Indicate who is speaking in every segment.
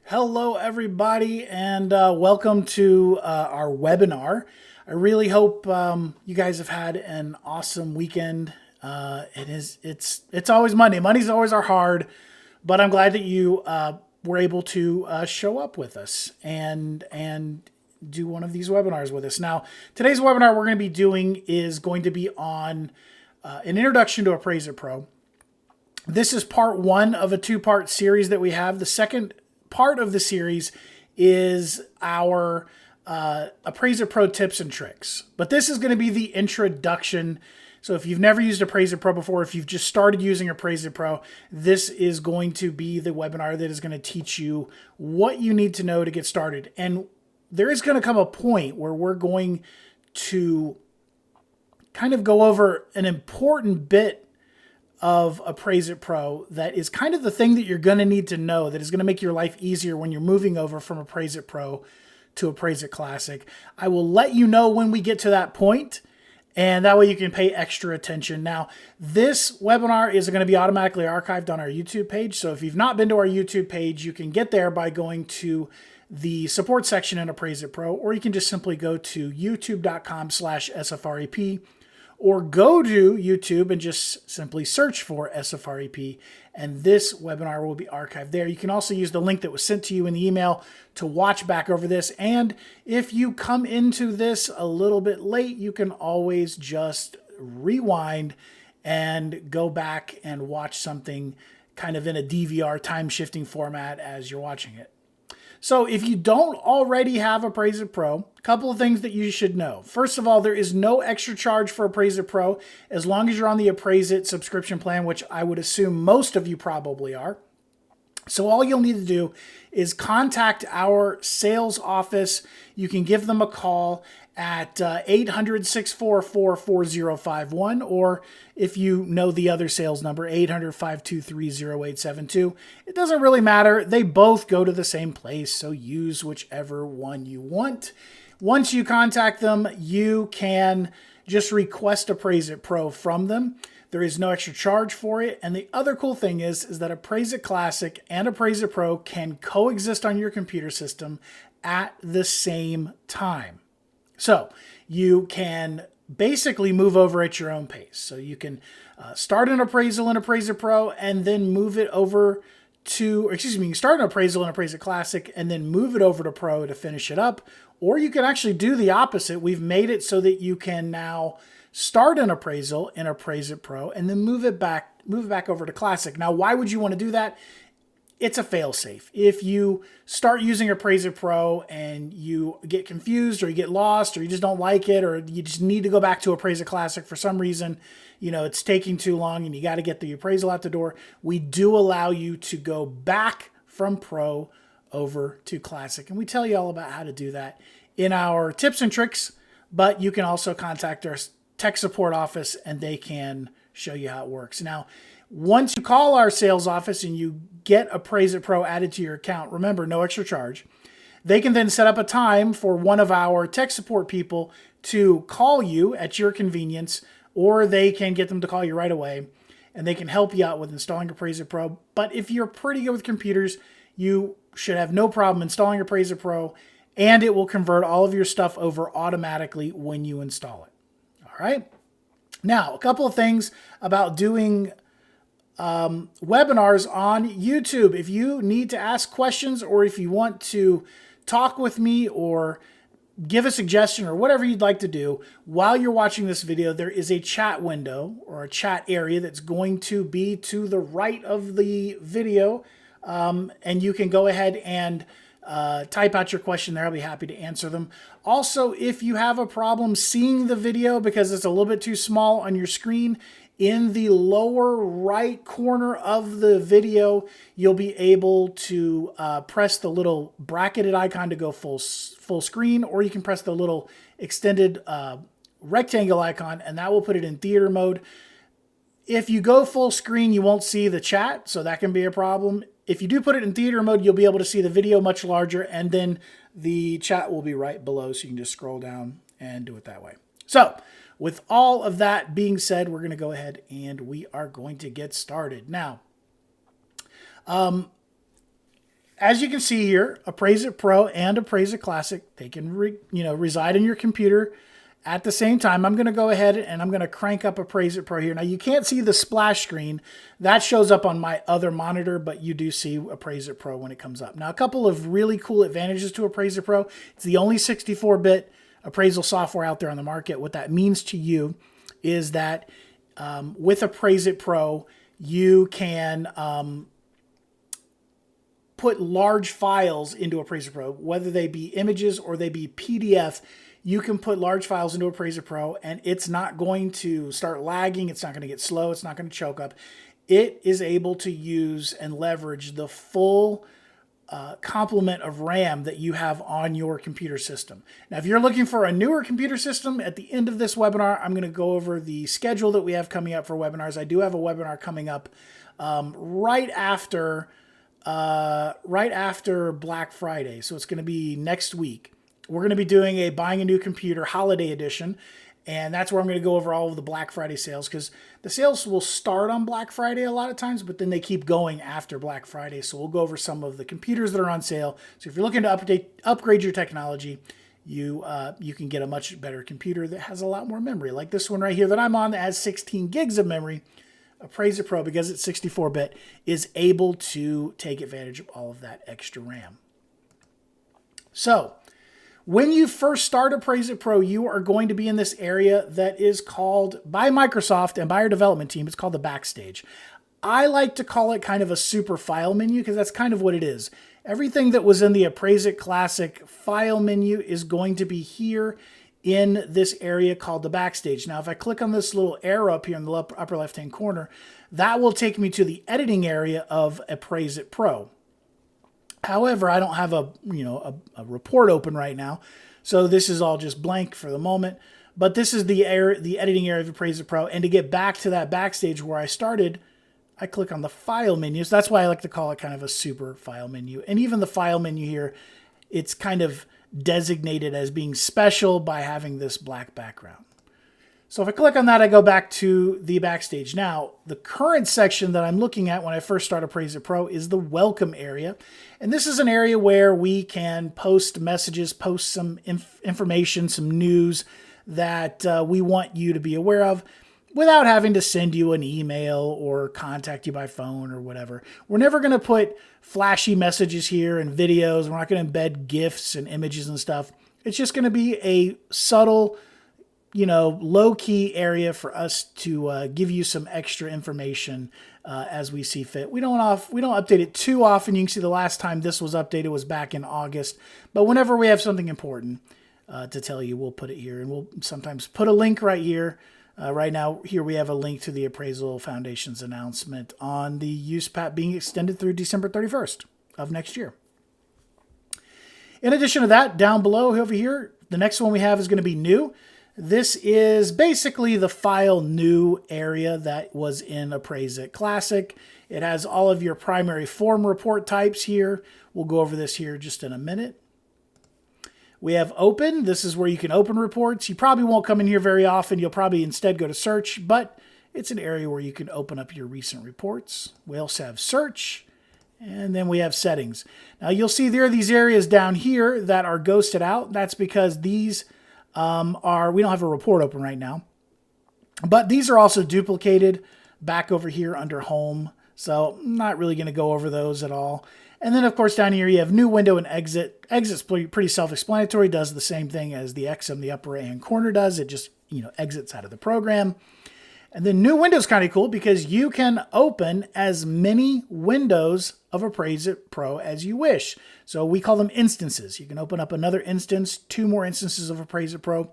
Speaker 1: Hello, everybody, and welcome to our webinar. I really hope you guys have had an awesome weekend. It's always Monday. Mondays always are hard, but I'm glad that you were able to show up with us and do one of these webinars with us. Now, today's webinar we're going to be doing is going to be on an introduction to Appraise-It Pro. This is part one of a two-part series that we have. The second part of the series is our Appraise-It Pro tips and tricks. But this is going to be the introduction. So if you've never used Appraise-It Pro before, if you've just started using Appraise-It Pro, this is going to be the webinar that is going to teach you what you need to know to get started. And there is going to come a point where we're going to kind of go over an important bit of Appraise-It Pro that is kind of the thing that you're going to need to know that is going to make your life easier when you're moving over from Appraise-It Pro to Appraise-It Classic. I will let you know when we get to that point, and that way you can pay extra attention. Now, this webinar is going to be automatically archived on our YouTube page, so if you've not been to our YouTube page, you can get there by going to the support section in Appraise-It Pro, or you can just simply go to youtube.com/SFREP, or go to YouTube and just simply search for SFREP, and this webinar will be archived there. You can also use the link that was sent to you in the email to watch back over this, and if you come into this a little bit late, you can always just rewind and go back and watch something kind of in a DVR time-shifting format as you're watching it. So if you don't already have Appraise-It Pro, a couple of things that you should know. First of all, there is no extra charge for Appraise-It Pro as long as you're on the Appraise-It subscription plan, which I would assume most of you probably are. So all you'll need to do is contact our sales office. You can give them a call at 800-644-4051, or if you know the other sales number, 800-523-0872. It doesn't really matter. They both go to the same place, so use whichever one you want. Once you contact them, you can just request Appraise-It Pro from them. There is no extra charge for it. And the other cool thing is that Appraise-It Classic and Appraise-It Pro can coexist on your computer system at the same time. So you can basically move over at your own pace. So you can start an appraisal in Appraise-It Pro and then move it over to, you can start an appraisal in Appraise-It Classic and then move it over to Pro to finish it up. Or you can actually do the opposite. We've made it so that you can now start an appraisal in Appraise-It Pro and then move it back over to Classic. Now, why would you want to do that? It's a fail-safe. If you start using Appraise-It Pro and you get confused or you get lost or you just don't like it or you just need to go back to Appraise-It Classic for some reason, it's taking too long and you got to get the appraisal out the door, we do allow you to go back from Pro over to Classic. And we tell you all about how to do that in our tips and tricks, but you can also contact our tech support office and they can show you how it works. Now, once you call our sales office and you get Appraise-It Pro added to your account, remember, no extra charge. They can then set up a time for one of our tech support people to call you at your convenience, or they can get them to call you right away, and they can help you out with installing Appraise-It Pro. But if you're pretty good with computers, you should have no problem installing Appraise-It Pro, and it will convert all of your stuff over automatically when you install it. All right? Now, a couple of things about doing webinars on YouTube. If you need to ask questions or if you want to talk with me or give a suggestion or whatever you'd like to do while you're watching this video, there is a chat window or a chat area that's going to be to the right of the video, and you can go ahead and type out your question there. I'll be happy to answer them. Also, if you have a problem seeing the video because it's a little bit too small on your screen, in the lower right corner of the video, you'll be able to press the little bracketed icon to go full screen, or you can press the little extended rectangle icon, and that will put it in theater mode. If you go full screen, you won't see the chat, so that can be a problem. If you do put it in theater mode, you'll be able to see the video much larger, and then the chat will be right below, so you can just scroll down and do it that way. So, with all of that being said, we're going to go ahead and we are going to get started. Now, As you can see here, Appraise-It Pro and Appraise-It Classic, they can reside in your computer at the same time. I'm going to go ahead and I'm going to crank up Appraise-It Pro here. Now you can't see the splash screen. That shows up on my other monitor, but you do see Appraise-It Pro when it comes up. Now a couple of really cool advantages to Appraise-It Pro. It's the only 64-bit appraisal software out there on the market. What that means to you is that with Appraise-It Pro, you can put large files into Appraise-It Pro, whether they be images or they be PDF. You can put large files into Appraise-It Pro and it's not going to start lagging. It's not going to get slow. It's not going to choke up. It is able to use and leverage the full complement of RAM that you have on your computer system. Now, if you're looking for a newer computer system, at the end of this webinar, I'm going to go over the schedule that we have coming up for webinars. I do have a webinar coming up right after Black Friday. So it's going to be next week. We're going to be doing a buying a new computer holiday edition. And that's where I'm going to go over all of the Black Friday sales, because the sales will start on Black Friday a lot of times, but then they keep going after Black Friday. So we'll go over some of the computers that are on sale. So if you're looking to upgrade your technology, you can get a much better computer that has a lot more memory. Like this one right here that I'm on that has 16 gigs of memory. Appraise-It Pro, because it's 64-bit, is able to take advantage of all of that extra RAM. So when you first start Appraise-It Pro, you are going to be in this area that is called, by Microsoft and by our development team, it's called the Backstage. I like to call it kind of a super file menu, because that's kind of what it is. Everything that was in the Appraise-It Classic file menu is going to be here in this area called the Backstage. Now, if I click on this little arrow up here in the upper left-hand corner, that will take me to the editing area of Appraise-It Pro. However, I don't have a report open right now, so this is all just blank for the moment. But this is the editing area of Appraise-It Pro, and to get back to that Backstage where I started, I click on the File menu. So that's why I like to call it kind of a super file menu. And even the File menu here, it's kind of designated as being special by having this black background. So if I click on that, I go back to the Backstage. Now, the current section that I'm looking at when I first start Appraise-It Pro is the Welcome area. And this is an area where we can post messages, post some information, some news that we want you to be aware of without having to send you an email or contact you by phone or whatever. We're never going to put flashy messages here and videos. We're not going to embed GIFs and images and stuff. It's just going to be a subtle, low-key area for us to give you some extra information as we see fit. We don't update it too often. You can see the last time this was updated was back in August. But whenever we have something important to tell you, we'll put it here. And we'll sometimes put a link right here. Right now, here we have a link to the Appraisal Foundation's announcement on the use patent being extended through December 31st of next year. In addition to that, down below over here, the next one we have is going to be new. This is basically the file new area that was in Appraise-It Classic. It has all of your primary form report types here. We'll go over this here just in a minute. We have open. This is where you can open reports. You probably won't come in here very often. You'll probably instead go to search, but it's an area where you can open up your recent reports. We also have search, and then we have settings. Now you'll see there are these areas down here that are ghosted out. That's because these we don't have a report open right now, but these are also duplicated back over here under home. So I'm not really going to go over those at all. And then, of course, down here you have new window and exit. Exit's pretty self-explanatory. Does the same thing as the X in the upper right-hand corner does. It just, exits out of the program. And then new window is kind of cool because you can open as many windows of Appraise-It Pro as you wish. So we call them instances. You can open up another instance, 2 more instances of Appraise-It Pro.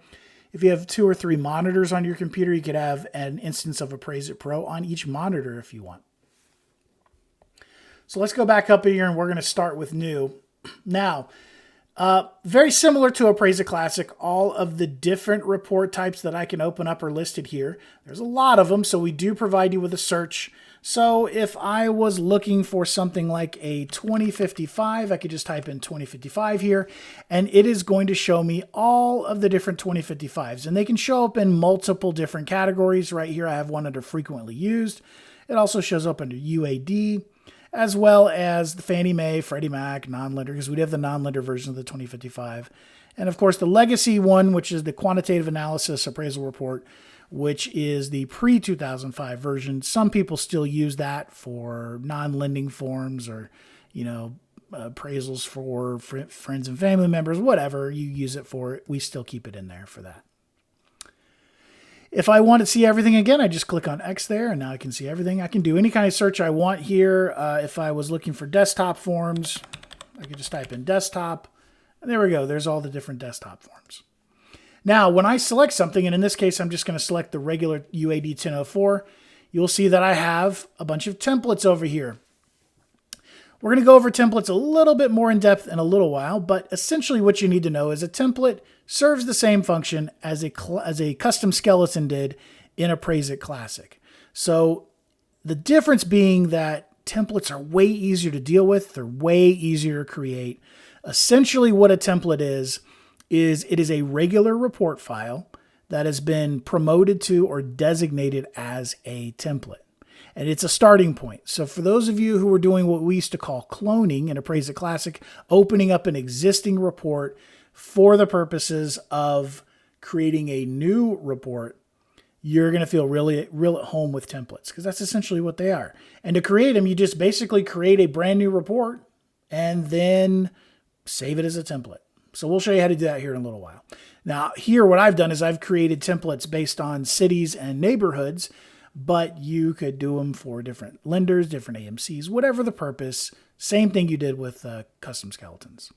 Speaker 1: If you have 2 or 3 monitors on your computer, you could have an instance of Appraise-It Pro on each monitor if you want. So let's go back up here and we're going to start with new. Now, very similar to Appraise-It Classic, all of the different report types that I can open up are listed here. There's a lot of them, so we do provide you with a search. So if I was looking for something like a 2055, I could just type in 2055 here, and it is going to show me all of the different 2055s. And they can show up in multiple different categories. Right here I have one under frequently used. It also shows up under UAD. as well as the Fannie Mae, Freddie Mac, non-lender, because we have the non-lender version of the 2055. And of course, the legacy one, which is the quantitative analysis appraisal report, which is the pre-2005 version. Some people still use that for non-lending forms or, appraisals for friends and family members, whatever you use it for. We still keep it in there for that. If I want to see everything again, I just click on X there, and now I can see everything. I can do any kind of search I want here. If I was looking for desktop forms, I could just type in desktop, and there we go. There's all the different desktop forms. Now, when I select something, and in this case, I'm just going to select the regular UAD 1004, you'll see that I have a bunch of templates over here. We're going to go over templates a little bit more in depth in a little while, but essentially what you need to know is a template serves the same function as a custom skeleton did in Appraise-It Classic. So the difference being that templates are way easier to deal with. They're way easier to create. Essentially what a template is it is a regular report file that has been promoted to or designated as a template. And it's a starting point. So for those of you who are doing what we used to call cloning in Appraise-It Classic, opening up an existing report for the purposes of creating a new report, you're going to feel real at home with templates because that's essentially what they are. And to create them, you just basically create a brand new report and then save it as a template. So we'll show you how to do that here in a little while. Now here, what I've done is I've created templates based on cities and neighborhoods, but you could do them for different lenders, different AMCs, whatever the purpose. Same thing you did with custom skeletons.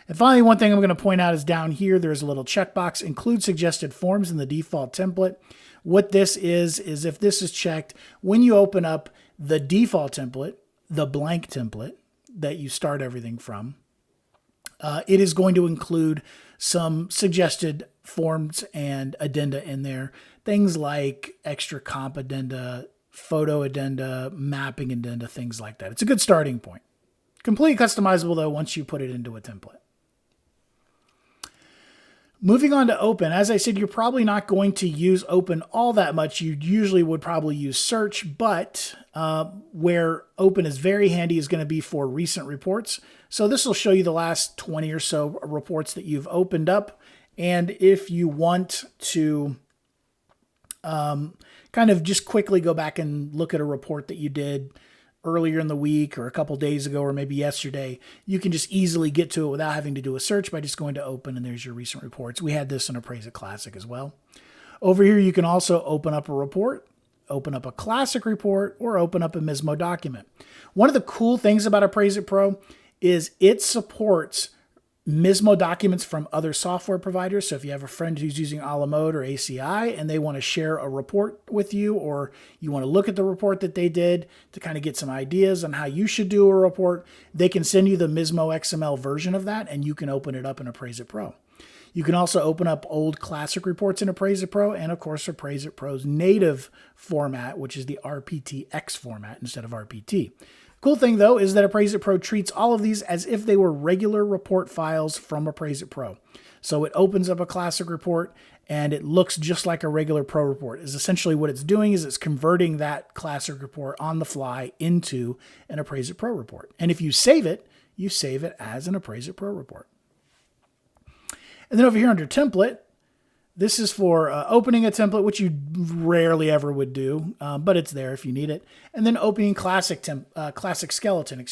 Speaker 1: And finally, one thing I'm going to point out is down here, there's a little checkbox, include suggested forms in the default template. What this is if this is checked, when you open up the default template, the blank template that you start everything from, it is going to include some suggested forms and addenda in there. Things like extra comp addenda, photo addenda, mapping addenda, things like that. It's a good starting point. Completely customizable, though, once you put it into a template. Moving on to Open. As I said, you're probably not going to use Open all that much. You usually would probably use Search, but where Open is very handy is going to be for recent reports. So this will show you the last 20 or so reports that you've opened up. And if you want to kind of just quickly go back and look at a report that you did earlier in the week or a couple days ago or maybe yesterday, you can just easily get to it without having to do a search by just going to Open, and there's your recent reports. We had this in Appraise-It Classic as well. Over here, you can also open up a report, open up a classic report, or open up a MISMO document. One of the cool things about Appraise-It Pro is it supports MISMO documents from other software providers. So if you have a friend who's using a la mode or ACI and they want to share a report with you, or you want to look at the report that they did to kind of get some ideas on how you should do a report, they can send you the MISMO XML version of that and you can open it up in Appraise-It Pro. You can also open up old classic reports in Appraise-It Pro and, of course, Appraise-It Pro's native format, which is the RPTX format instead of RPT. Cool thing, though, is that Appraise-It Pro treats all of these as if they were regular report files from Appraise-It Pro. So it opens up a classic report and it looks just like a regular pro report. Is essentially what it's doing is it's converting that classic report on the fly into an Appraise-It Pro report. And if you save it as an Appraise-It Pro report. And then over here under template, this is for opening a template, which you rarely ever would do, but it's there if you need it. And then opening classic skeleton,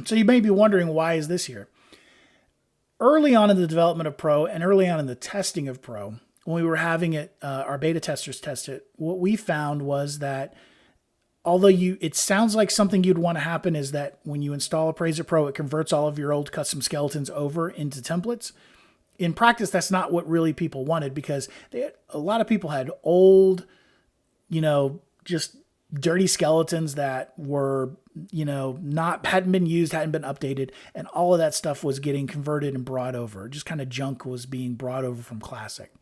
Speaker 1: So you may be wondering, why is this here? Early on in the development of Pro and early on in the testing of Pro, when we were having it, our beta testers test it, what we found was that although it sounds like something you'd want to happen is that when you install Appraise-It Pro, it converts all of your old custom skeletons over into templates. In practice, that's not what really people wanted, because a lot of people had old, just dirty skeletons that were, hadn't been used, hadn't been updated, and all of that stuff was getting converted and brought over. Just kind of junk was being brought over from Classic.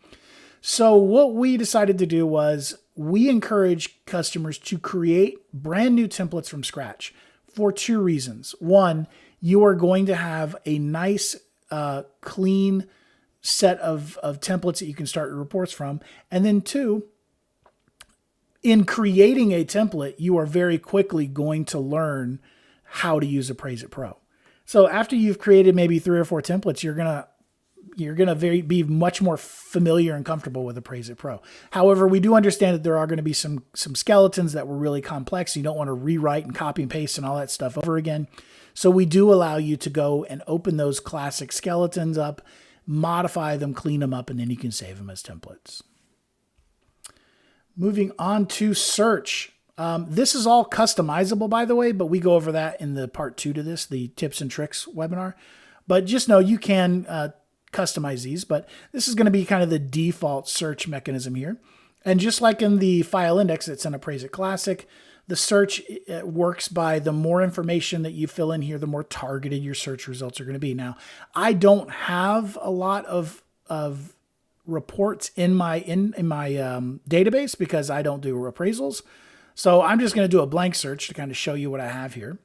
Speaker 1: So what we decided to do was we encourage customers to create brand new templates from scratch for two reasons. One, you are going to have a nice, clean set of templates that you can start your reports from. And then two, in creating a template, you are very quickly going to learn how to use Appraise-It Pro. So after you've created maybe 3 or 4 templates, you're gonna be much more familiar and comfortable with Appraise-It Pro. However, we do understand that there are going to be some skeletons that were really complex. You don't want to rewrite and copy and paste and all that stuff over again. So we do allow you to go and open those classic skeletons up, modify them, clean them up, and then you can save them as templates. Moving on to search. This is all customizable, by the way, but we go over that in the part 2 to this, the tips and tricks webinar. But just know you can customize these, but this is going to be kind of the default search mechanism here. And just like in the file index that's in Appraise-It Classic, the search works by the more information that you fill in here, the more targeted your search results are going to be. Now, I don't have a lot of reports in my database because I don't do appraisals. So I'm just going to do a blank search to kind of show you what I have here.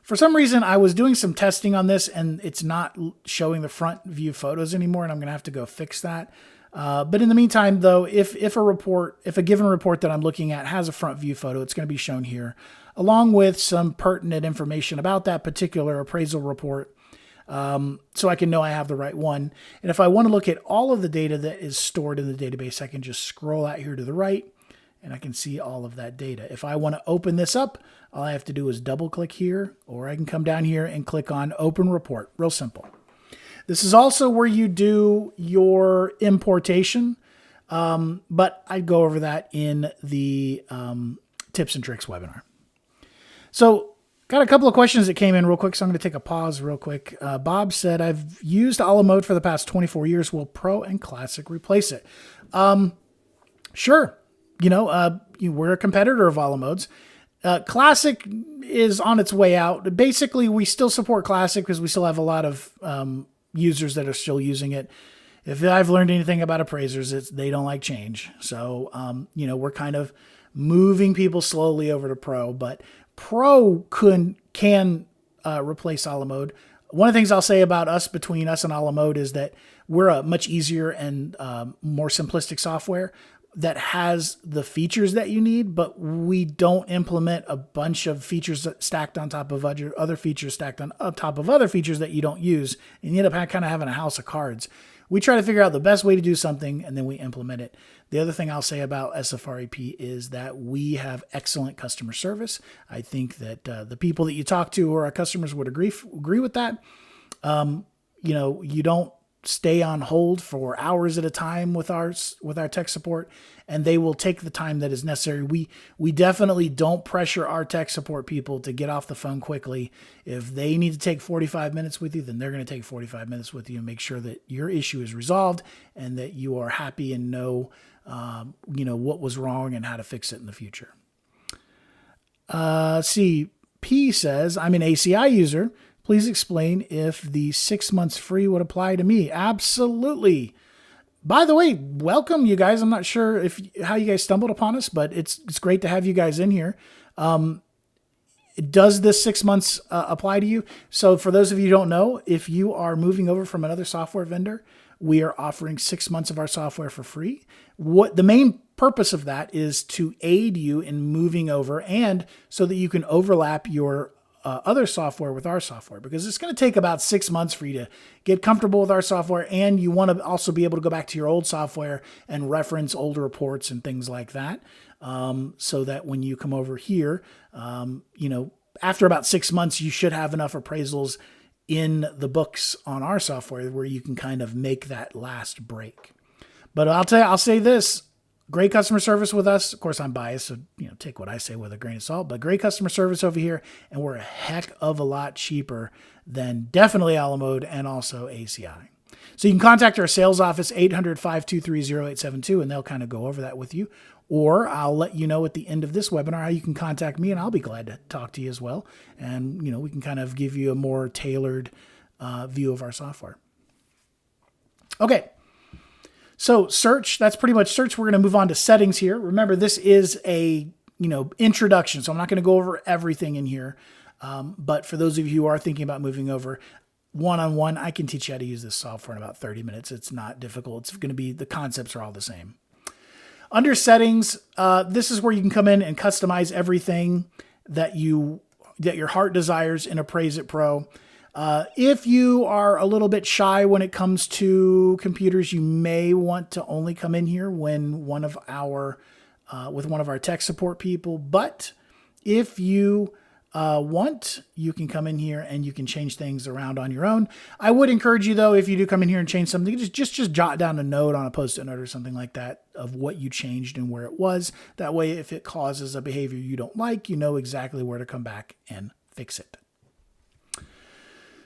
Speaker 1: For some reason, I was doing some testing on this and it's not showing the front view photos anymore, and I'm going to have to go fix that. But in the meantime, though, if a given report that I'm looking at has a front view photo, it's going to be shown here, along with some pertinent information about that particular appraisal report, so I can know I have the right one. And if I want to look at all of the data that is stored in the database, I can just scroll out here to the right, and I can see all of that data. If I want to open this up, all I have to do is double click here, or I can come down here and click on Open Report. Real simple. This is also where you do your importation, but I'd go over that in the tips and tricks webinar. So got a couple of questions that came in real quick, so I'm going to take a pause real quick. Bob said, I've used a la mode for the past 24 years. Will Pro and Classic replace it? Sure. We're a competitor of a la modes. Classic is on its way out. Basically, we still support Classic because we still have a lot of users that are still using it. If I've learned anything about appraisers, it's they don't like change. So, we're kind of moving people slowly over to Pro, but Pro can replace a la mode. One of the things I'll say about between us and a la mode is that we're a much easier and more simplistic software that has the features that you need, but we don't implement a bunch of features stacked on top of other features stacked on top of other features that you don't use. And you end up kind of having a house of cards. We try to figure out the best way to do something, and then we implement it. The other thing I'll say about SFREP is that we have excellent customer service. I think that the people that you talk to or our customers would agree with that. You don't stay on hold for hours at a time with our tech support, and they will take the time that is necessary. We definitely don't pressure our tech support people to get off the phone quickly. If they need to take 45 minutes with you, then they're going to take 45 minutes with you and make sure that your issue is resolved and that you are happy and know what was wrong and how to fix it in the future. P says, I'm an ACI user. Please explain if the 6 months free would apply to me. Absolutely. By the way, welcome, you guys. I'm not sure how you guys stumbled upon us, but it's great to have you guys in here. Does this 6 months apply to you? So for those of you who don't know, if you are moving over from another software vendor, we are offering 6 months of our software for free. What the main purpose of that is to aid you in moving over, and so that you can overlap your other software with our software, because it's going to take about 6 months for you to get comfortable with our software. And you want to also be able to go back to your old software and reference older reports and things like that. So that when you come over here, after about 6 months, you should have enough appraisals in the books on our software where you can kind of make that last break. But I'll say this. Great customer service with us. Of course, I'm biased, so take what I say with a grain of salt. But great customer service over here, and we're a heck of a lot cheaper than definitely a la mode and also ACI. So you can contact our sales office, 800-523-0872, and they'll kind of go over that with you. Or I'll let you know at the end of this webinar how you can contact me, and I'll be glad to talk to you as well. And we can kind of give you a more tailored view of our software. Okay. So search, that's pretty much search. We're going to move on to settings here. Remember, this is a, introduction. So I'm not going to go over everything in here. But for those of you who are thinking about moving over one-on-one, I can teach you how to use this software in about 30 minutes. It's not difficult. It's going to be, the concepts are all the same. Under settings, this is where you can come in and customize everything that your heart desires in Appraise-It Pro. If you are a little bit shy when it comes to computers, you may want to only come in here when with one of our tech support people. But if you you can come in here and you can change things around on your own. I would encourage you, though, if you do come in here and change something, just jot down a note on a Post-it note or something like that of what you changed and where it was. That way, if it causes a behavior you don't like, you know exactly where to come back and fix it.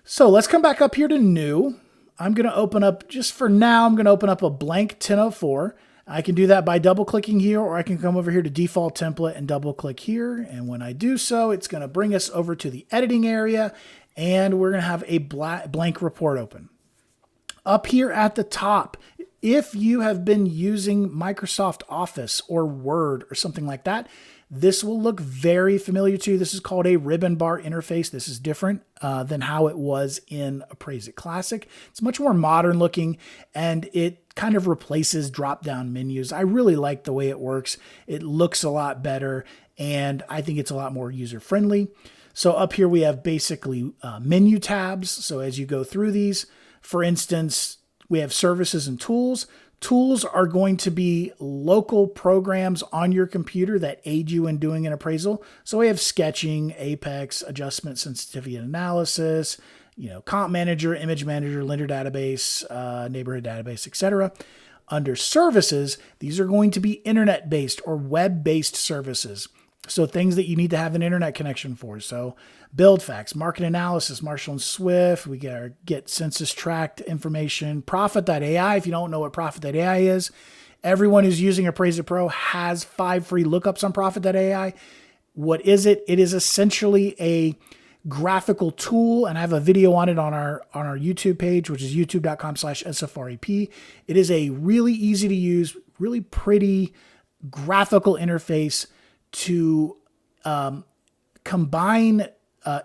Speaker 1: So let's come back up here to New. I'm going to open up, just for now, I'm going to open up a blank 1004. I can do that by double clicking here, or I can come over here to default template and double click here. And when I do so, it's going to bring us over to the editing area, and we're going to have a blank report open. Up here at the top, if you have been using Microsoft Office or Word or something like that, this will look very familiar to you. This is called a ribbon bar interface. This is different than how it was in Appraise-It Classic. It's much more modern looking, and it kind of replaces drop-down menus. I really like the way it works. It looks a lot better, and I think it's a lot more user-friendly. So up here we have basically menu tabs. So as you go through these, for instance, we have services and tools. Tools are going to be local programs on your computer that aid you in doing an appraisal. So we have sketching, Apex, adjustment, sensitivity and analysis, comp manager, image manager, lender database, neighborhood database, etc. Under services, these are going to be internet-based or web-based services. So things that you need to have an internet connection for. So BuildFax, market analysis, Marshall and Swift. We get census tract information, Profit.ai. If you don't know what Profit.ai is, everyone who's using Appraise-It Pro has 5 free lookups on Profit.ai. What is it? It is essentially a graphical tool, and I have a video on it on our YouTube page, which is youtube.com/SFREP. It is a really easy to use, really pretty graphical interface to combine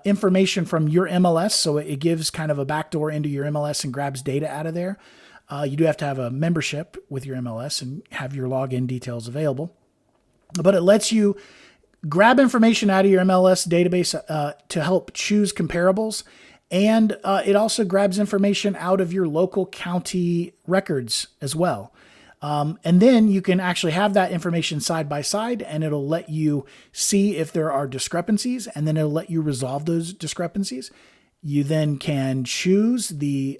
Speaker 1: information from your MLS. So it gives kind of a backdoor into your MLS and grabs data out of there. You do have to have a membership with your MLS and have your login details available. But it lets you grab information out of your MLS database to help choose comparables. And it also grabs information out of your local county records as well. And then you can actually have that information side by side, and it'll let you see if there are discrepancies, and then it'll let you resolve those discrepancies. You then can choose the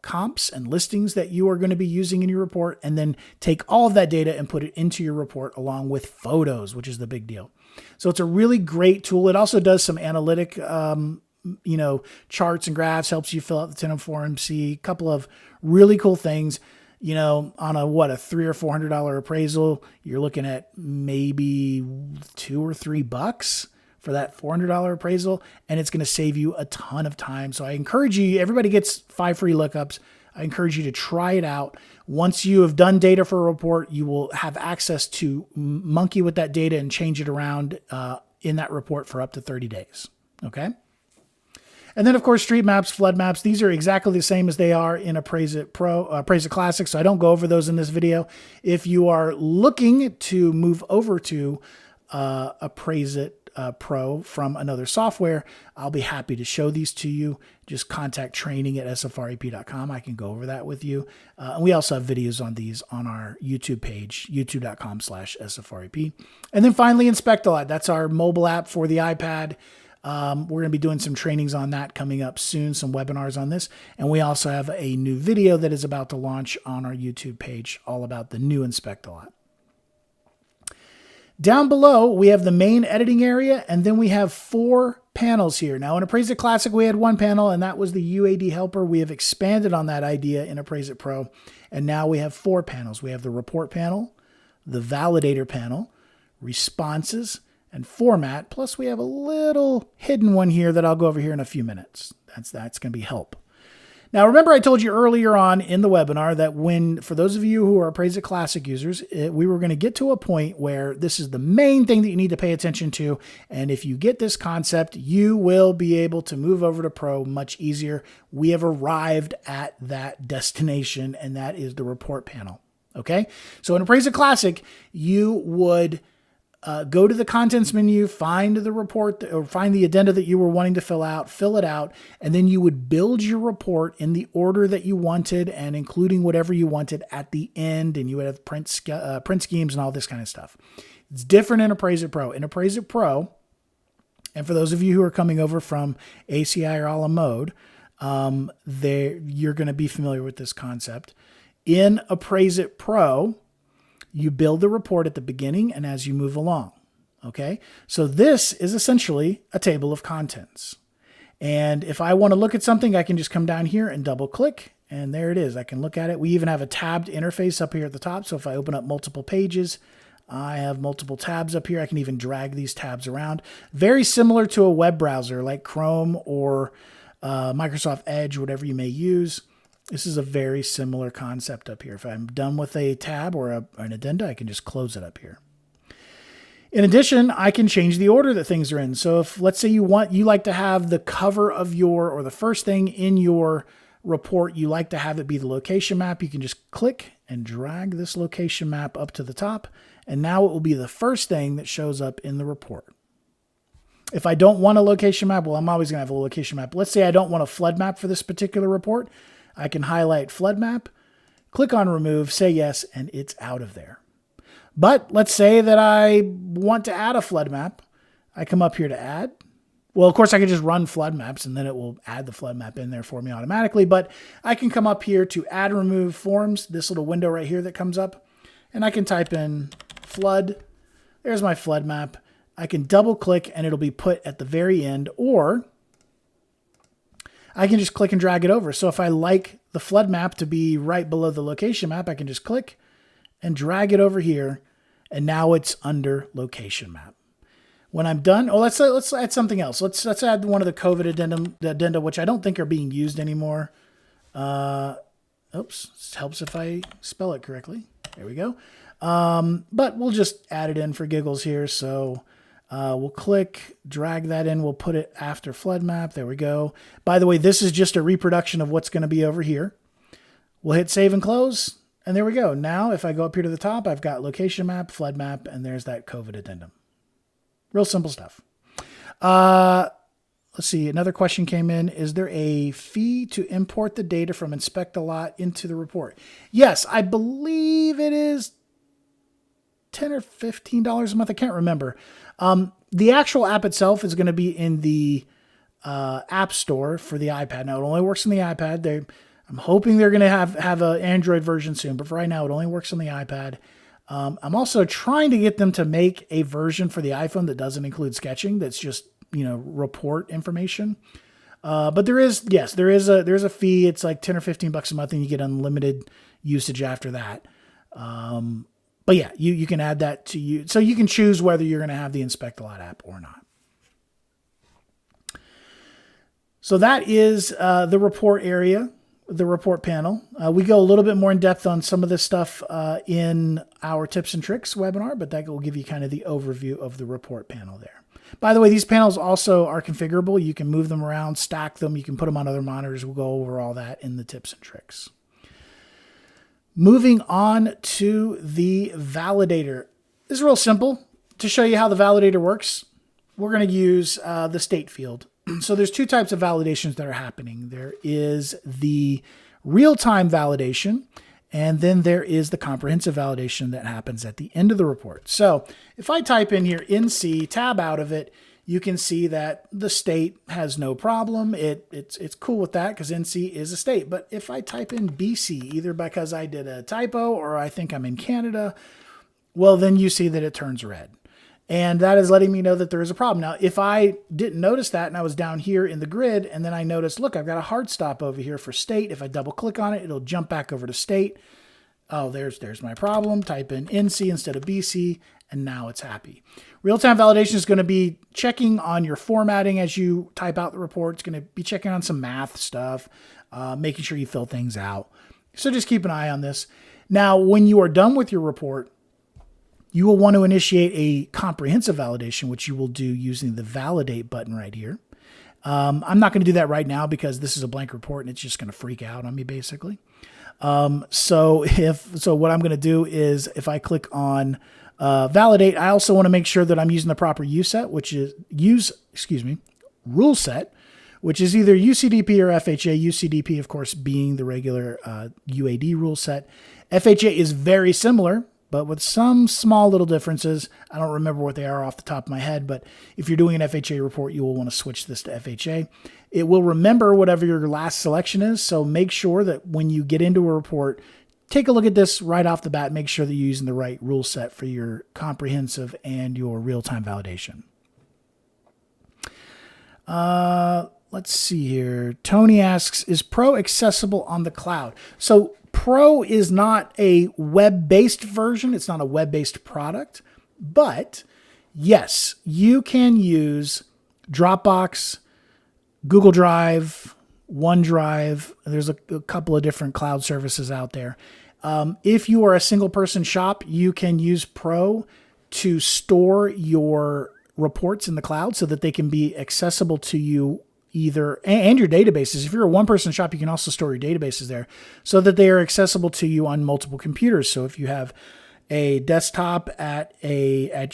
Speaker 1: comps and listings that you are going to be using in your report, and then take all of that data and put it into your report along with photos, which is the big deal. So it's a really great tool. It also does some analytic, charts and graphs, helps you fill out the 1004MC, a couple of really cool things. On a $300 or $400 appraisal, you're looking at maybe $2 or $3 for that $400 appraisal, and it's going to save you a ton of time. So I encourage you, everybody gets 5 free lookups. I encourage you to try it out. Once you have done data for a report, you will have access to monkey with that data and change it around in that report for up to 30 days. Okay. And then, of course, street maps, flood maps, these are exactly the same as they are in Appraise-It Pro, Appraise-It Classic, so I don't go over those in this video. If you are looking to move over to Appraise-It Pro from another software, I'll be happy to show these to you. Just contact training@sfrep.com. I can go over that with you. And we also have videos on these on our YouTube page, youtube.com/sfrep. And then finally, Inspect a Lot. That's our mobile app for the iPad. We're going to be doing some trainings on that coming up soon, some webinars on this. And we also have a new video that is about to launch on our YouTube page, all about the new Inspect a Lot. Down below, we have the main editing area, and then we have 4 panels here. Now, in Appraise-It Classic, we had 1 panel, and that was the UAD helper. We have expanded on that idea in Appraise-It Pro, and now we have 4 panels. We have the report panel, the validator panel, responses, and format. Plus we have a little hidden one here that I'll go over here in a few minutes. That's going to be help. Now, remember I told you earlier on in the webinar that for those of you who are Appraise-It Classic users, we were going to get to a point where this is the main thing that you need to pay attention to. And if you get this concept, you will be able to move over to Pro much easier. We have arrived at that destination, and that is the report panel. Okay, so in Appraise-It Classic, you would go to the contents menu, find the report or find the addenda that you were wanting to fill it out, and then you would build your report in the order that you wanted and including whatever you wanted at the end, and you would have print schemes and all this kind of stuff. It's different in Appraise-It Pro. In Appraise-It Pro, and for those of you who are coming over from ACI or a la mode, you're going to be familiar with this concept. In Appraise-It Pro, you build the report at the beginning and as you move along. Okay, so this is essentially a table of contents. And if I want to look at something, I can just come down here and double click, and there it is. I can look at it. We even have a tabbed interface up here at the top. So if I open up multiple pages, I have multiple tabs up here. I can even drag these tabs around. Very similar to a web browser like Chrome or Microsoft Edge, whatever you may use. This is a very similar concept up here. If I'm done with a tab or an addenda, I can just close it up here. In addition, I can change the order that things are in. So if, let's say you like to have the cover of or the first thing in your report, you like to have it be the location map, you can just click and drag this location map up to the top. And now it will be the first thing that shows up in the report. If I don't want a location map, well, I'm always going to have a location map. Let's say I don't want a flood map for this particular report. I can highlight flood map, click on remove, say yes, and it's out of there. But let's say that I want to add a flood map. I come up here to add. Well, of course, I can just run flood maps and then it will add the flood map in there for me automatically. But I can come up here to add and remove forms, this little window right here that comes up, and I can type in flood. There's my flood map. I can double click and it'll be put at the very end, or I can just click and drag it over. So if I like the flood map to be right below the location map, I can just click and drag it over here. And now it's under location map. When I'm done, let's add something else. Let's add one of the COVID addenda, which I don't think are being used anymore. Oops, it helps if I spell it correctly. There we go. But we'll just add it in for giggles here. So we'll click, drag that in. We'll put it after flood map. There we go. By the way, this is just a reproduction of what's going to be over here. We'll hit save and close. And there we go. Now, if I go up here to the top, I've got location map, flood map, and there's that COVID addendum. Real simple stuff. Let's see. Another question came in. Is there a fee to import the data from Inspect a Lot into the report? Yes, I believe it is $10 or $15 a month. I can't remember. The actual app itself is going to be in the App Store for the iPad. Now, it only works on the iPad. I'm hoping they're going to have an Android version soon, but for right now, it only works on the iPad. I'm also trying to get them to make a version for the iPhone that doesn't include sketching. That's just, report information. But there is a fee. It's like 10 or 15 bucks a month, and you get unlimited usage after that. But yeah, you can add that to you. So you can choose whether you're going to have the Inspect a Lot app or not. So that is the report area, the report panel. We go a little bit more in depth on some of this stuff in our tips and tricks webinar, but that will give you kind of the overview of the report panel there. By the way, these panels also are configurable. You can move them around, stack them. You can put them on other monitors. We'll go over all that in the tips and tricks. Moving on to the validator. This is real simple. To show you how the validator works, we're going to use the state field. So there's two types of validations that are happening. There is the real-time validation, and then there is the comprehensive validation that happens at the end of the report. So if I type in here NC, tab out of it, you can see that the state has no problem. It's cool with that because NC is a state. But if I type in BC, either because I did a typo or I think I'm in Canada, well, then you see that it turns red. And that is letting me know that there is a problem. Now, if I didn't notice that and I was down here in the grid and then I noticed, look, I've got a hard stop over here for state. If I double click on it, it'll jump back over to state. Oh, there's my problem. Type in NC instead of BC, and now it's happy. Real-time validation is going to be checking on your formatting as you type out the report. It's going to be checking on some math stuff, making sure you fill things out. So just keep an eye on this. Now, when you are done with your report, you will want to initiate a comprehensive validation, which you will do using the validate button right here. I'm not going to do that right now because this is a blank report and it's just going to freak out on me basically. So what I'm going to do is if I click on validate, I also want to make sure that I'm using the proper rule set, which is either UCDP or FHA. UCDP, of course, being the regular UAD rule set. FHA is very similar, but with some small little differences. I don't remember what they are off the top of my head, but if you're doing an FHA report, you will want to switch this to FHA. It will remember whatever your last selection is, so make sure that when you get into a report, take a look at this right off the bat. Make sure that you're using the right rule set for your comprehensive and your real-time validation. Let's see here. Tony asks, is Pro accessible on the cloud? So Pro is not a web-based version. It's not a web-based product, but yes, you can use Dropbox, Google Drive, OneDrive. There's a couple of different cloud services out there. If you are a single person shop, you can use Pro to store your reports in the cloud so that they can be accessible to you and your databases. If you're a one person shop, you can also store your databases there so that they are accessible to you on multiple computers. So if you have a desktop at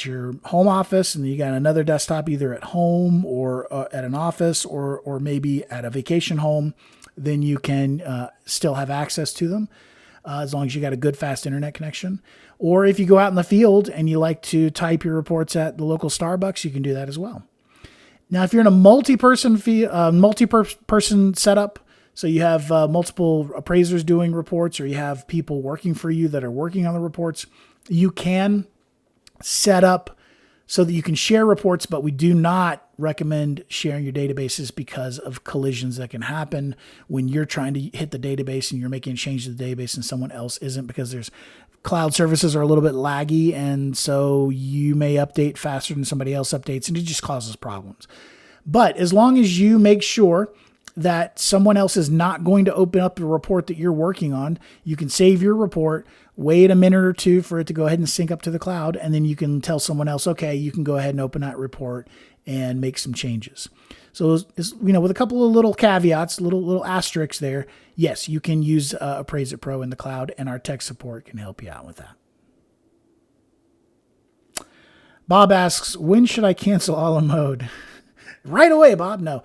Speaker 1: your home office and you got another desktop either at home or at an office or maybe at a vacation home, then you can still have access to them as long as you got a good fast internet connection. Or if you go out in the field and you like to type your reports at the local Starbucks, you can do that as well. Now, if you're in a multi-person setup, so you have multiple appraisers doing reports, or you have people working for you that are working on the reports, you can set up so that you can share reports, but we do not recommend sharing your databases because of collisions that can happen when you're trying to hit the database and you're making a change to the database and someone else isn't, because there's cloud services are a little bit laggy, and so you may update faster than somebody else updates, and it just causes problems. But as long as you make sure that someone else is not going to open up the report that you're working on, you can save your report, wait a minute or two for it to go ahead and sync up to the cloud, and then you can tell someone else, okay, you can go ahead and open that report and make some changes. So, with a couple of little caveats, little asterisks there, yes, you can use Appraise-It Pro in the cloud, and our tech support can help you out with that. Bob asks, when should I cancel a la mode? Right away, Bob. No.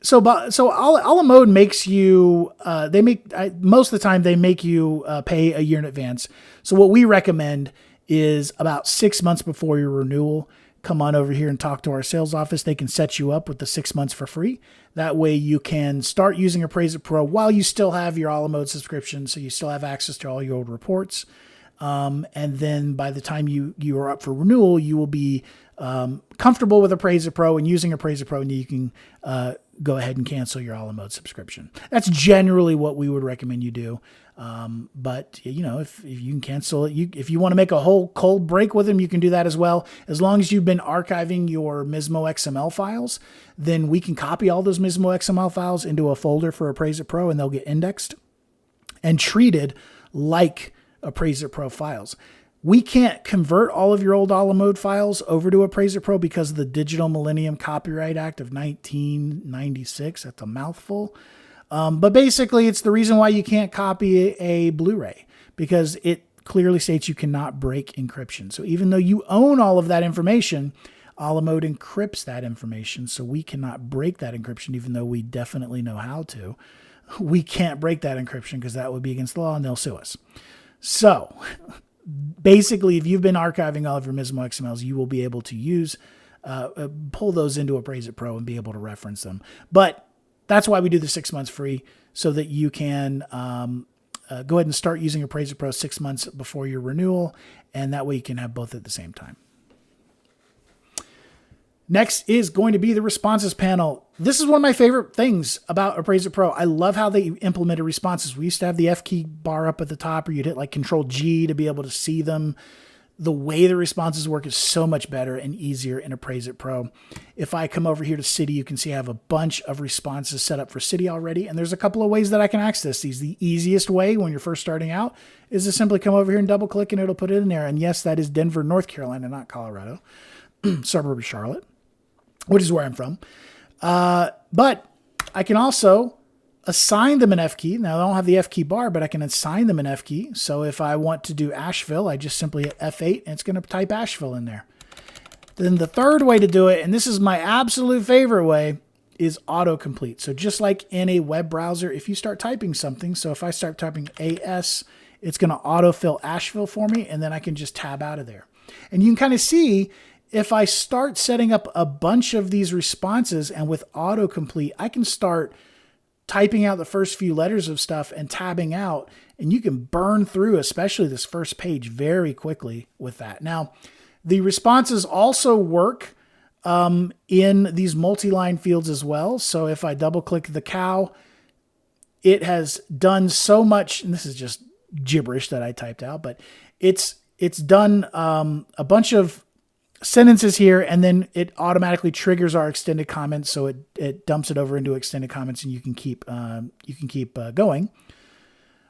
Speaker 1: So a la mode makes you, most of the time they make you pay a year in advance. So what we recommend is about 6 months before your renewal, come on over here and talk to our sales office. They can set you up with the 6 months for free. That way you can start using Appraise-It Pro while you still have your a la mode subscription. So you still have access to all your old reports. And then by the time you are up for renewal, you will be comfortable with Appraise-It Pro and using Appraise-It Pro, and you can go ahead and cancel your a la mode subscription. That's generally what we would recommend you do. But if you can cancel it, if you want to make a whole cold break with them, you can do that as well. As long as you've been archiving your Mismo XML files, then we can copy all those Mismo XML files into a folder for Appraise-It Pro, and they'll get indexed and treated like Appraise-It Pro files. We can't convert all of your old a la mode files over to Appraise-It Pro because of the Digital Millennium Copyright Act of 1996. That's a mouthful. But basically, it's the reason why you can't copy a Blu-ray, because it clearly states you cannot break encryption. So even though you own all of that information, a la mode encrypts that information. So we cannot break that encryption, even though we definitely know how to. We can't break that encryption because that would be against the law and they'll sue us. So basically, if you've been archiving all of your Mismo XMLs, you will be able to pull those into Appraise-It Pro and be able to reference them. But that's why we do the 6 months free, so that you can go ahead and start using Appraise-It Pro 6 months before your renewal, and that way you can have both at the same time. Next is going to be the responses panel. This is one of my favorite things about Appraise-It Pro. I love how they implemented responses. We used to have the F key bar up at the top, or you'd hit like Control G to be able to see them. The way the responses work is so much better and easier in Appraise-It Pro. If I come over here to City, you can see I have a bunch of responses set up for City already, and there's a couple of ways that I can access these. The easiest way when you're first starting out is to simply come over here and double click and it'll put it in there. And yes, that is Denver, North Carolina, not Colorado, suburb of Charlotte, which is where I'm from. But I can also assign them an F key. Now I don't have the F key bar, but I can assign them an F key. So if I want to do Asheville, I just simply hit F8 and it's going to type Asheville in there. Then the third way to do it, and this is my absolute favorite way, is autocomplete. So just like in a web browser, if you start typing something, so if I start typing AS, it's going to autofill Asheville for me, and then I can just tab out of there. And you can kind of see if I start setting up a bunch of these responses, and with autocomplete, I can start typing out the first few letters of stuff and tabbing out, and you can burn through, especially this first page, very quickly with that. Now, the responses also work in these multi-line fields as well. So if I double click the cow, it has done so much, and this is just gibberish that I typed out, but it's done a bunch of sentences here, and then it automatically triggers our extended comments. So it dumps it over into extended comments, and you can keep going.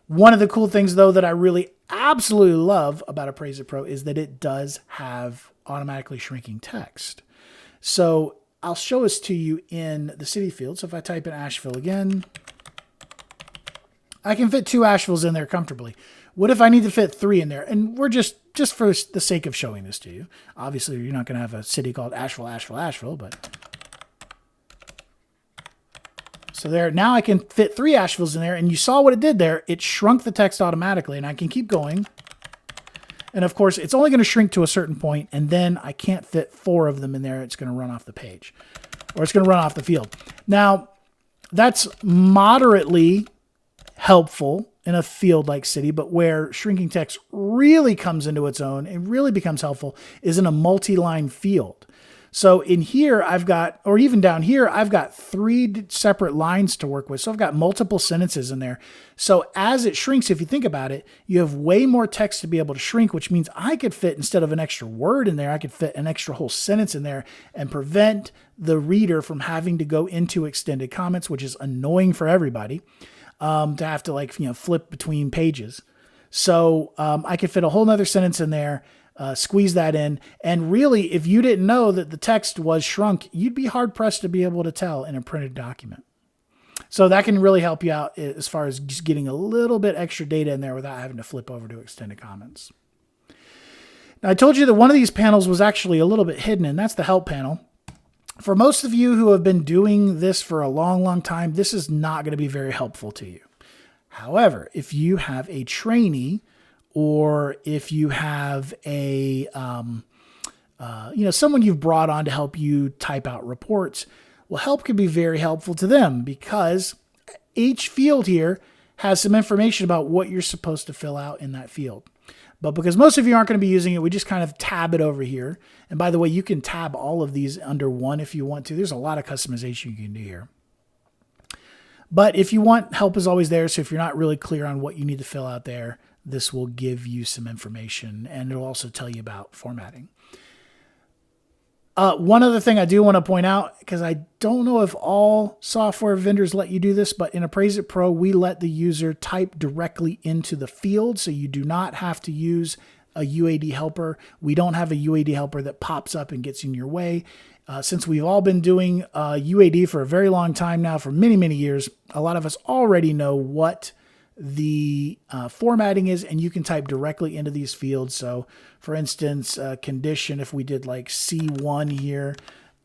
Speaker 1: One of the cool things, though, that I really absolutely love about Appraise-It Pro is that it does have automatically shrinking text. So I'll show this to you in the city field. So if I type in Asheville again, I can fit 2 Asheville's in there comfortably. What if I need to fit 3 in there? And we're just for the sake of showing this to you. Obviously, you're not going to have a city called Asheville, but... So there, now I can fit 3 Asheville's in there, and you saw what it did there. It shrunk the text automatically, and I can keep going. And of course, it's only going to shrink to a certain point, and then I can't fit 4 of them in there. It's going to run off the page, or it's going to run off the field. Now, that's moderately helpful in a field like city, but where shrinking text really comes into its own and really becomes helpful is in a multi-line field. So in here, I've got, or even down here, I've got 3 separate lines to work with. So I've got multiple sentences in there. So as it shrinks, if you think about it, you have way more text to be able to shrink, which means I could fit, instead of an extra word in there, I could fit an extra whole sentence in there and prevent the reader from having to go into extended comments, which is annoying for everybody, to have to flip between pages. So I could fit a whole nother sentence in there, squeeze that in. And really, if you didn't know that the text was shrunk, you'd be hard pressed to be able to tell in a printed document. So that can really help you out as far as just getting a little bit extra data in there without having to flip over to extended comments. Now, I told you that one of these panels was actually a little bit hidden, and that's the help panel. For most of you who have been doing this for a long, long time, this is not going to be very helpful to you. However, if you have a trainee, or if you have a, someone you've brought on to help you type out reports, well, help can be very helpful to them, because each field here has some information about what you're supposed to fill out in that field. But because most of you aren't going to be using it, we just kind of tab it over here. And by the way, you can tab all of these under one if you want to. There's a lot of customization you can do here. But if you want, help is always there. So if you're not really clear on what you need to fill out there, this will give you some information, and it'll also tell you about formatting. One other thing I do want to point out, because I don't know if all software vendors let you do this, but in Appraise-It Pro, we let the user type directly into the field, so you do not have to use a UAD helper. We don't have a UAD helper that pops up and gets in your way. Since we've all been doing UAD for a very long time now, for many, many years, a lot of us already know what the formatting is, and you can type directly into these fields. So for instance, condition, if we did like C1 here,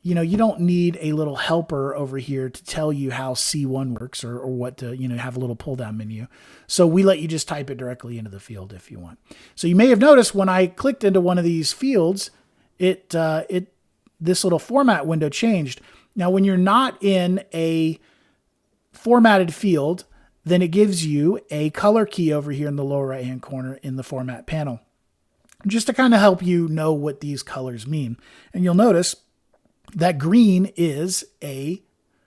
Speaker 1: you don't need a little helper over here to tell you how C1 works, or what to, have a little pull down menu. So we let you just type it directly into the field if you want. So you may have noticed when I clicked into one of these fields, this little format window changed. Now, when you're not in a formatted field, then it gives you a color key over here in the lower right-hand corner in the format panel, just to kind of help you know what these colors mean. And you'll notice that green is a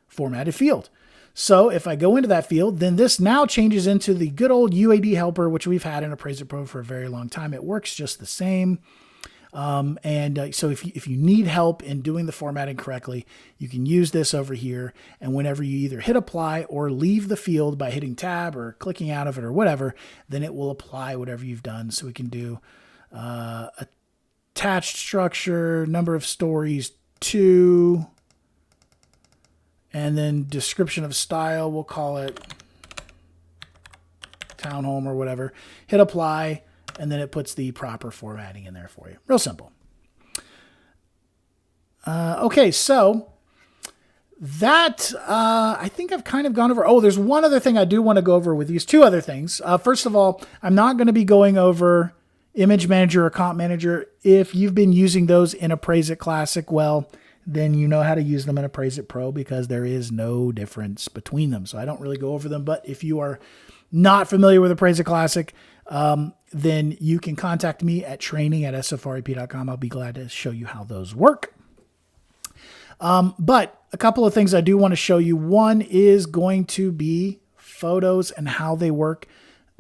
Speaker 1: formatted field. So if I go into that field, then this now changes into the good old UAD helper, which we've had in Appraise-It Pro for a very long time. It works just the same. So if you need help in doing the formatting correctly, you can use this over here. And whenever you either hit apply or leave the field by hitting tab or clicking out of it or whatever, then it will apply whatever you've done. So we can do attached structure, number of stories 2, And then description of style, we'll call it townhome or whatever. Hit apply, and then it puts the proper formatting in there for you. Real simple. Okay, so that, I think I've kind of gone over. Oh, there's one other thing I do want to go over with these. Two other things. First of all, I'm not going to be going over Image Manager or Comp Manager. If you've been using those in Appraise-It Classic, well, then you know how to use them in Appraise-It Pro because there is no difference between them. So I don't really go over them. But if you are not familiar with Appraise-It Classic, then you can contact me at training@sfrep.com. I'll be glad to show you how those work. But a couple of things I do want to show you. One is going to be photos and how they work,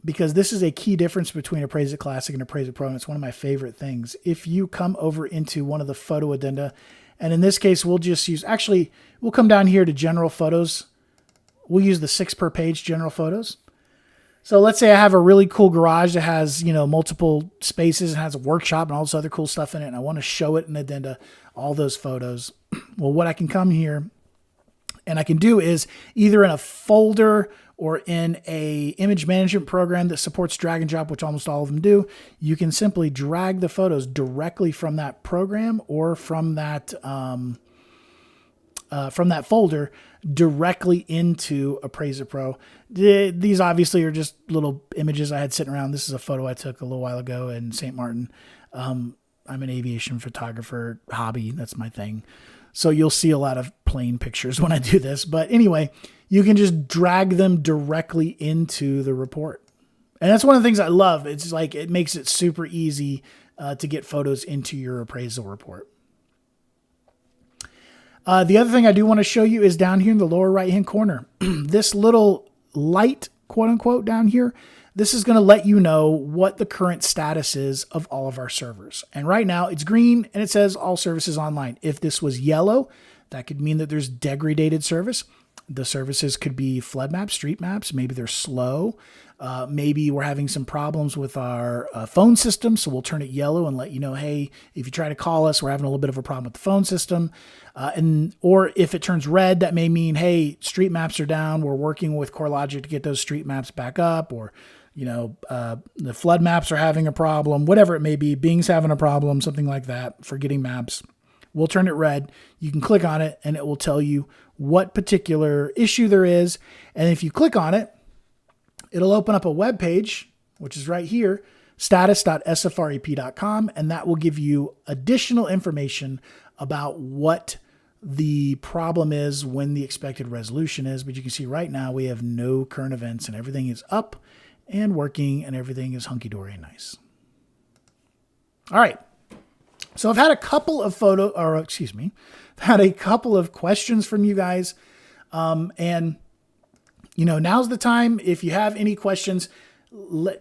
Speaker 1: because this is a key difference between Appraise-It Classic and Appraise-It Pro, and it's one of my favorite things. If you come over into one of the photo addenda, and in this case, we'll just use, actually, we'll come down here to general photos. We'll use the 6 per page general photos. So let's say I have a really cool garage that has, multiple spaces and has a workshop and all this other cool stuff in it, and I want to show it in addenda, all those photos. Well, what I can come here and I can do is either in a folder or in a image management program that supports drag and drop, which almost all of them do, you can simply drag the photos directly from that program or from that folder directly into Appraise-It Pro. These obviously are just little images I had sitting around. This is a photo I took a little while ago in St. Martin. I'm an aviation photographer hobby. That's my thing. So you'll see a lot of plain pictures when I do this. But anyway, you can just drag them directly into the report. And that's one of the things I love. It's like it makes it super easy to get photos into your appraisal report. The other thing I do want to show you is down here in the lower right-hand corner. This little light, quote unquote, down here, this is going to let you know what the current status is of all of our servers. And right now it's green and it says all services online. If this was yellow, that could mean that there's degraded service. The services could be flood maps, street maps. Maybe they're slow. Maybe we're having some problems with our phone system. So we'll turn it yellow and let you know, hey, if you try to call us, we're having a little bit of a problem with the phone system. Or if it turns red, that may mean, hey, street maps are down. We're working with CoreLogic to get those street maps back up. Or, the flood maps are having a problem, whatever it may be. Bing's having a problem, something like that for getting maps. We'll turn it red. You can click on it and it will tell you what particular issue there is. And if you click on it, it'll open up a web page, which is right here, status.sfrep.com, and that will give you additional information about what the problem is, when the expected resolution is. But you can see right now we have no current events and everything is up and working and everything is hunky-dory and nice. All right. So I've had a couple of had a couple of questions from you guys. And now's the time. If you have any questions,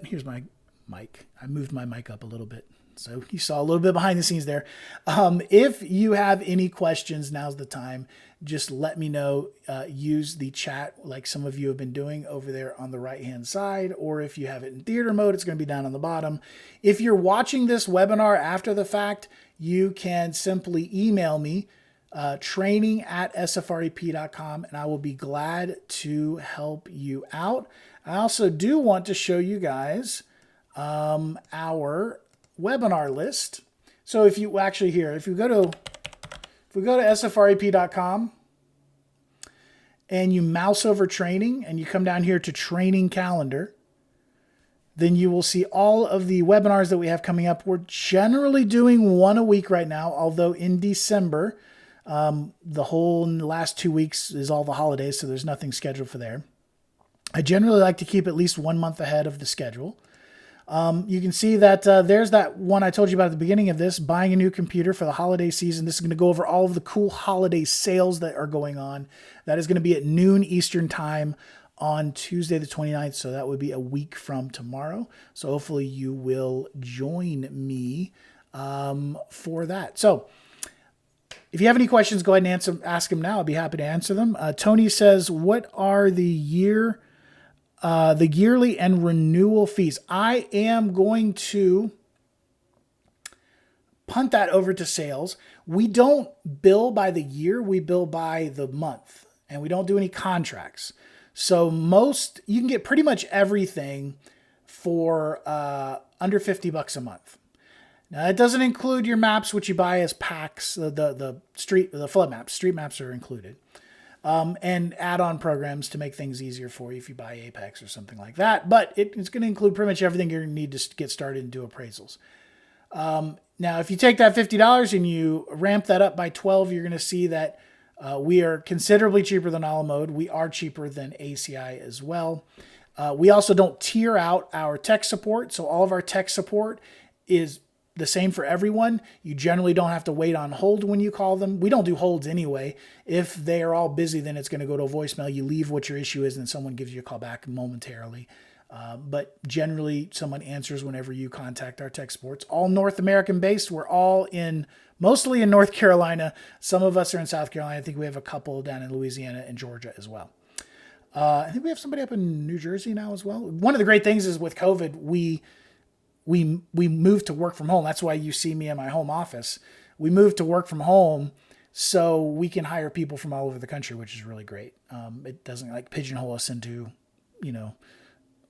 Speaker 1: here's my mic. I moved my mic up a little bit. So you saw a little bit behind the scenes there. If you have any questions, now's the time. Just let me know. Use the chat like some of you have been doing over there on the right-hand side. Or if you have it in theater mode, it's going to be down on the bottom. If you're watching this webinar after the fact, you can simply email me, training@sfrep.com, and I will be glad to help you out. I also do want to show you guys our webinar list. So if you actually if we go to sfrep.com and you mouse over training and you come down here to training calendar, then you will see all of the webinars that we have coming up. We're generally doing one a week right now, although in December, the whole last 2 weeks is all the holidays, so there's nothing scheduled for there. I generally like to keep at least 1 month ahead of the schedule. You can see that there's that one I told you about at the beginning of this, buying a new computer for the holiday season. This is going to go over all of the cool holiday sales that are going on. That is going to be at noon Eastern time on Tuesday the 29th. So that would be a week from tomorrow. So hopefully you will join me for that. So if you have any questions, go ahead and ask them now. I'll be happy to answer them. Tony says, what are the yearly and renewal fees? I am going to punt that over to sales. We don't bill by the year. We bill by the month. and we don't do any contracts. So you can get pretty much everything for under $50 a month. Now that doesn't include your maps, which you buy as packs. The flood maps, street maps are included, and add-on programs to make things easier for you if you buy Apex or something like that. But it's going to include pretty much everything you're going to need to get started and do appraisals. Now, if you take that $50 and you ramp that up by 12, you're going to see that we are considerably cheaper than a la mode. We are cheaper than ACI as well. We also don't tier out our tech support. So all of our tech support is the same for everyone. You generally don't have to wait on hold when you call them. We don't do holds anyway. If they are all busy, then it's going to go to a voicemail. You leave what your issue is and someone gives you a call back momentarily. But generally someone answers whenever you contact our tech supports. All North American based. We're all mostly in North Carolina. Some of us are in South Carolina. I think we have a couple down in Louisiana and Georgia as well. I think we have somebody up in New Jersey now as well. One of the great things is with COVID, we moved to work from home. That's why you see me in my home office. We moved to work from home so we can hire people from all over the country, which is really great. It doesn't pigeonhole us into,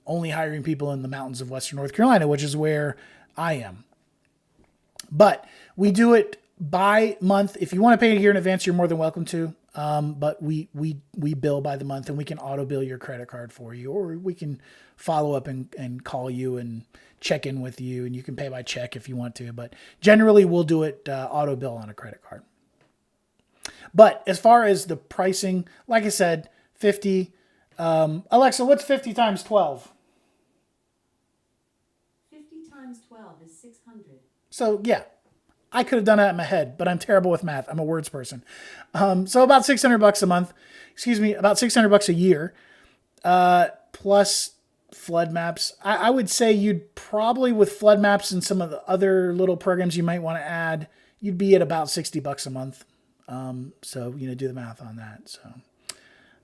Speaker 1: only hiring people in the mountains of Western North Carolina, which is where I am. But we do it by month. If you want to pay it here in advance, you're more than welcome to. But we bill by the month, and we can auto bill your credit card for you, or we can follow up and call you and check in with you, and you can pay by check if you want to. But generally we'll do it auto bill on a credit card. But as far as the pricing, like I said, 50. Alexa, what's 50 times 12?
Speaker 2: 50 times 12 is 600.
Speaker 1: So yeah, I could have done that in my head, but I'm terrible with math. I'm a words person. So about $600 a month, about $600 a year, plus flood maps. I would say you'd probably, with flood maps and some of the other little programs you might want to add, you'd be at about $60 a month. So, do the math on that. So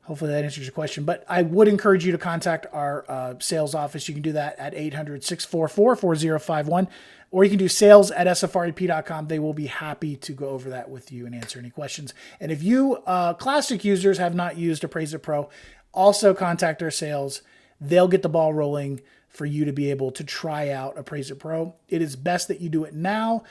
Speaker 1: hopefully that answers your question, but I would encourage you to contact our sales office. You can do that at 800-644-4051, or you can do sales@sfrep.com. They will be happy to go over that with you and answer any questions. And if you Classic users have not used Appraise-It Pro, also contact our sales. They'll get the ball rolling for you to be able to try out Appraise-It Pro. It is best that you do it now,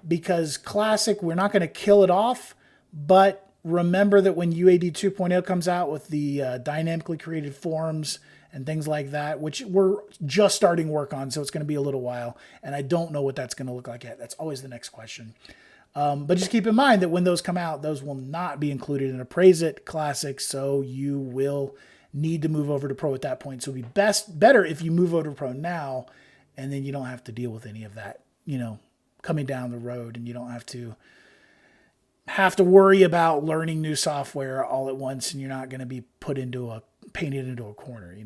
Speaker 1: because Classic, we're not going to kill it off, but remember that when UAD 2.0 comes out with the dynamically created forms and things like that, which we're just starting work on, so it's going to be a little while, and I don't know what that's going to look like yet. That's always the next question. But just keep in mind that when those come out, those will not be included in Appraise-It Classic, so you will need to move over to Pro at that point. So it'd be better if you move over to Pro now, and then you don't have to deal with any of that, coming down the road, and you don't have to worry about learning new software all at once, and you're not going to be painted into a corner,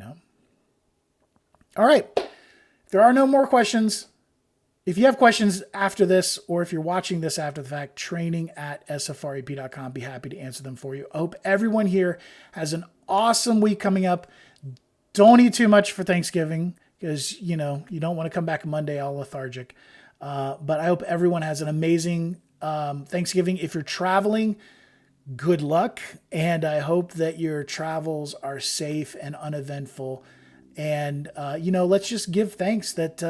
Speaker 1: All right. If there are no more questions, if you have questions after this, or if you're watching this after the fact, training@sfrep.com, be happy to answer them for you. I hope everyone here has an awesome week coming up. Don't eat too much for Thanksgiving, because, you don't want to come back Monday all lethargic. But I hope everyone has an amazing Thanksgiving. If you're traveling, good luck. And I hope that your travels are safe and uneventful. And, let's just give thanks that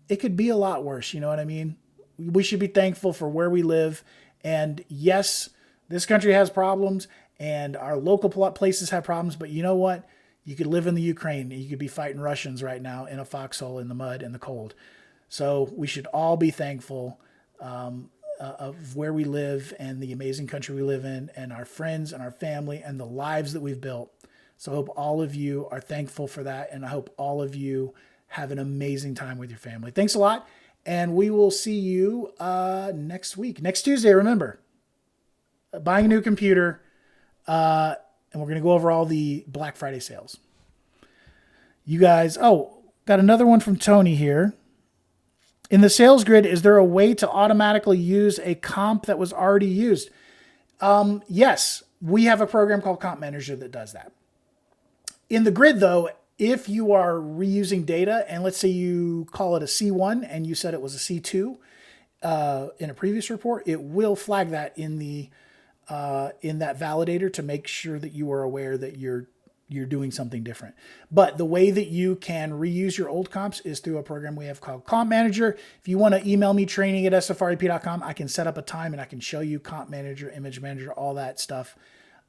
Speaker 1: it could be a lot worse. You know what I mean? We should be thankful for where we live. And yes, this country has problems, and our local places have problems. But you know what? You could live in the Ukraine, and you could be fighting Russians right now in a foxhole in the mud and the cold. So we should all be thankful of where we live and the amazing country we live in, and our friends and our family and the lives that we've built. So I hope all of you are thankful for that, and I hope all of you have an amazing time with your family. Thanks a lot, and we will see you next week. Next Tuesday, remember, buying a new computer, and we're going to go over all the Black Friday sales. You guys, got another one from Tony here. In the sales grid, is there a way to automatically use a comp that was already used? Yes, we have a program called Comp Manager that does that. In the grid, though, if you are reusing data, and let's say you call it a C1 and you said it was a C2 in a previous report, it will flag that in the in that validator to make sure that you are aware that you're doing something different. But the way that you can reuse your old comps is through a program we have called Comp Manager. If you want to email me, training@sfrep.com, I can set up a time and I can show you Comp Manager, Image Manager, all that stuff.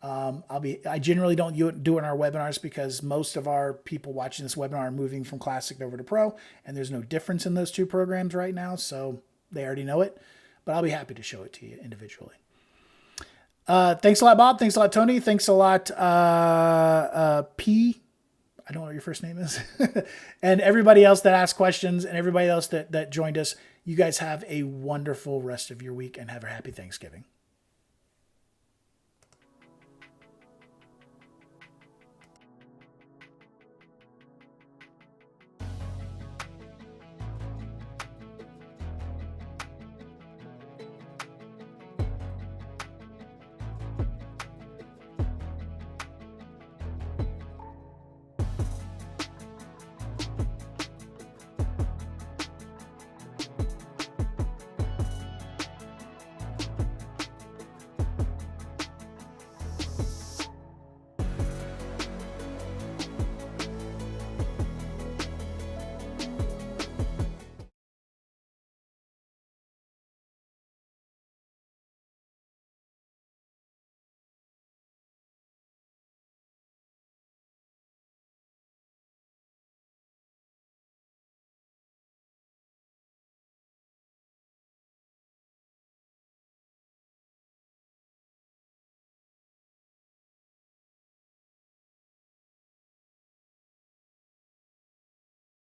Speaker 1: I generally don't do it in our webinars because most of our people watching this webinar are moving from Classic over to Pro, and there's no difference in those two programs right now, so they already know it. But I'll be happy to show it to you individually. Thanks a lot, Bob. Thanks a lot, Tony. Thanks a lot, P. I don't know what your first name is. And everybody else that asked questions and everybody else that joined us. You guys have a wonderful rest of your week and have a happy Thanksgiving.